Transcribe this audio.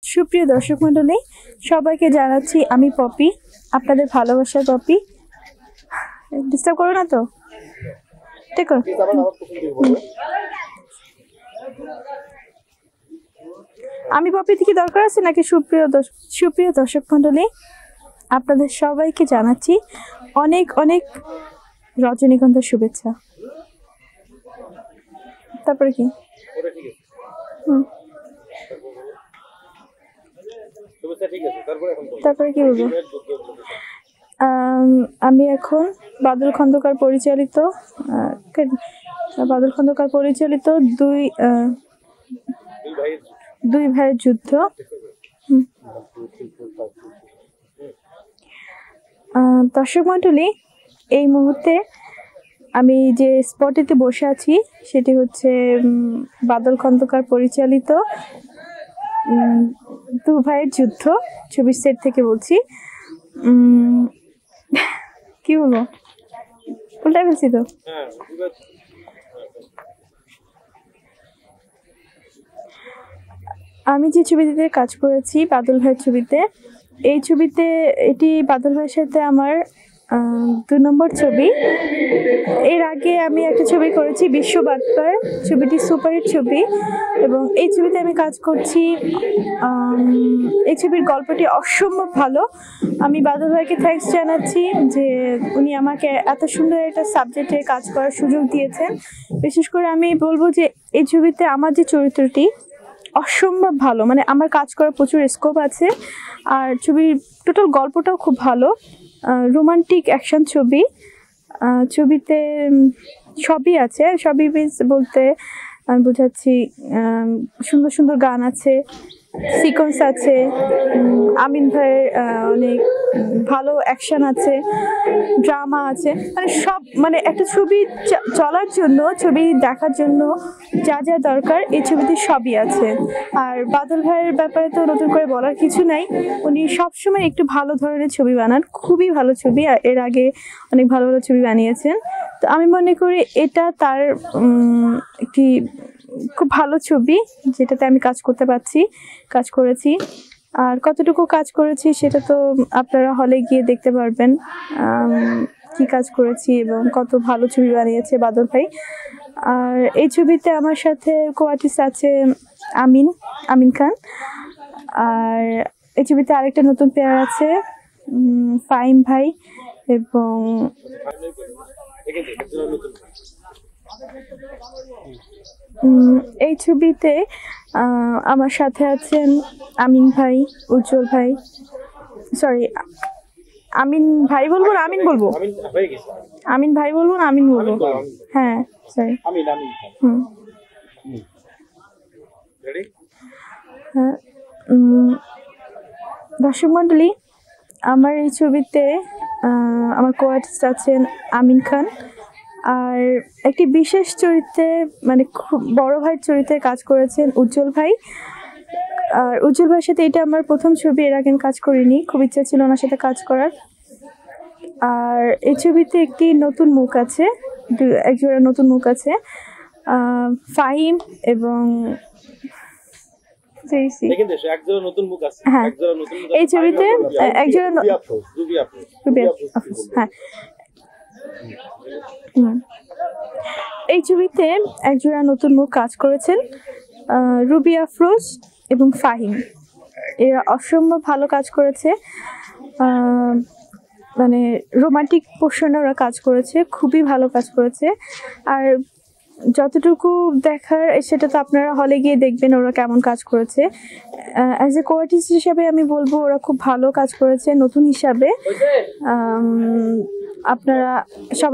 সুপ্রিয় দর্শক মণ্ডলী, সবাইকে জানাচ্ছি আমি পপি, আপনাদের ভালোবাসার পপি। ডিস্টার্ব করো না তো? ঠিক আছে। আমি পপি থেকে দরকার আছে নাকি? সুপ্রিয় দর্শক মণ্ডলী, আপনাদের সবাইকে জানাচ্ছি অনেক অনেক রজনীগন্ধার শুভেচ্ছা। তারপরে কি? তারপরে কি বলবো? আমি এখন বাদল খন্দকার পরিচালিত দুই ভাইয়ের যুদ্ধ, দর্শক মণ্ডলী, এই মুহূর্তে আমি যে স্পটেতে বসে আছি সেটি হচ্ছে বাদল খন্দকার পরিচালিত দু ভাইয়ের যুদ্ধ ছবির সেট থেকে বলছি। কি বলবো, উল্টাই ফেলছি তো। আমি যে ছবিটিতে কাজ করেছি বাদল ভাইয়ের ছবিতে, এই ছবিতে এটি বাদল ভাইয়ের সাথে আমার 2 নম্বর ছবি। এর আগে আমি একটা ছবি করেছি বিশ্ববাদপার, ছবিটি সুপারহিট ছবি, এবং এই ছবিতে আমি কাজ করছি। এই ছবির গল্পটি অসম্ভব ভালো। আমি বাদল ভাইকে থ্যাঙ্কস জানাচ্ছি যে উনি আমাকে এত সুন্দর একটা সাবজেক্টে কাজ করার সুযোগ দিয়েছেন। বিশেষ করে আমি বলবো যে এই ছবিতে আমার যে চরিত্রটি অসম্ভব ভালো, মানে আমার কাজ করার প্রচুর স্কোপ আছে। আর ছবির টোটাল গল্পটাও খুব ভালো, রোমান্টিক অ্যাকশন ছবি। ছবিতে সবই আছে, সবই বলতে আমি বোঝাচ্ছি সুন্দর সুন্দর গান আছে, সিকোয়েন্স আছে, আমিন ভাইয়ের অনেক ভালো অ্যাকশন আছে, ড্রামা আছে, মানে সব, মানে একটা ছবি চলার জন্য, ছবি দেখার জন্য যা যা দরকার এই ছবিতে সবই আছে। আর বাদল ভাইয়ের ব্যাপারে তো নতুন করে বলার কিছু নাই, উনি সবসময় একটু ভালো ধরনের ছবি বানান, খুবই ভালো ছবি, আর এর আগে অনেক ভালো ভালো ছবি বানিয়েছেন। তো আমি মনে করি এটা তার একটি খুব ভালো ছবি যেটাতে আমি কাজ করেছি। আর কতটুকু কাজ করেছি সেটা তো আপনারা হলে গিয়ে দেখতে পারবেন, কি কাজ করেছি এবং কত ভালো ছবি বানিয়েছে বাদল ভাই। আর এই ছবিতে আমার সাথে কো-আর্টিস্ট আছে আমিন খান। আর এই ছবিতে আরেকটা নতুন পেয়ার আছে, ফাহিম ভাই এবং এই ছবিতে আমার সাথে আছেন আমিন ভাই, উজ্জ্বল ভাই, সরি আমিন ভাই বলবো না আমিন বলবো, আমিন ভাই বলবো না আমিন বলবো, হ্যাঁ সরি। হ্যাঁ, দর্শক মণ্ডলী, আমার এই ছবিতে আমার কো-আর্টিস্ট আছেন আমিন খান। আর একটি বিশেষ চরিত্রে, মানে খুব বড় ভাইয়ের চরিত্রে কাজ করেছেন উজ্জ্বল ভাই। আর উজ্জ্বল ভাইয়ের সাথে এটা আমার প্রথম ছবি, এর আগে আমি কাজ করিনি, খুব ইচ্ছা ছিল ওনার সাথে কাজ করার। আর এই ছবিতে একটি নতুন মুখ আছে, একজোড়া নতুন মুখ আছে, ফাহিম এবং হ্যাঁ, এই ছবিতে একজোড়া, হ্যাঁ এই ছবিতে একজোড়া নতুন মুখ কাজ করেছেন, রুবি আফরোজ এবং ফাহিম। এরা অসম্ভব ভালো কাজ করেছে, মানে রোমান্টিক পোর্শনে ওরা কাজ করেছে, খুবই ভালো কাজ করেছে। আর যতটুকু দেখার সেটা তো আপনারা হলে গিয়ে দেখবেন ওরা কেমন কাজ করেছে। অ্যাজ এ কো-আর্টিস্ট হিসাবে আমি বলবো ওরা খুব ভালো কাজ করেছে নতুন হিসাবে। আপনারা সব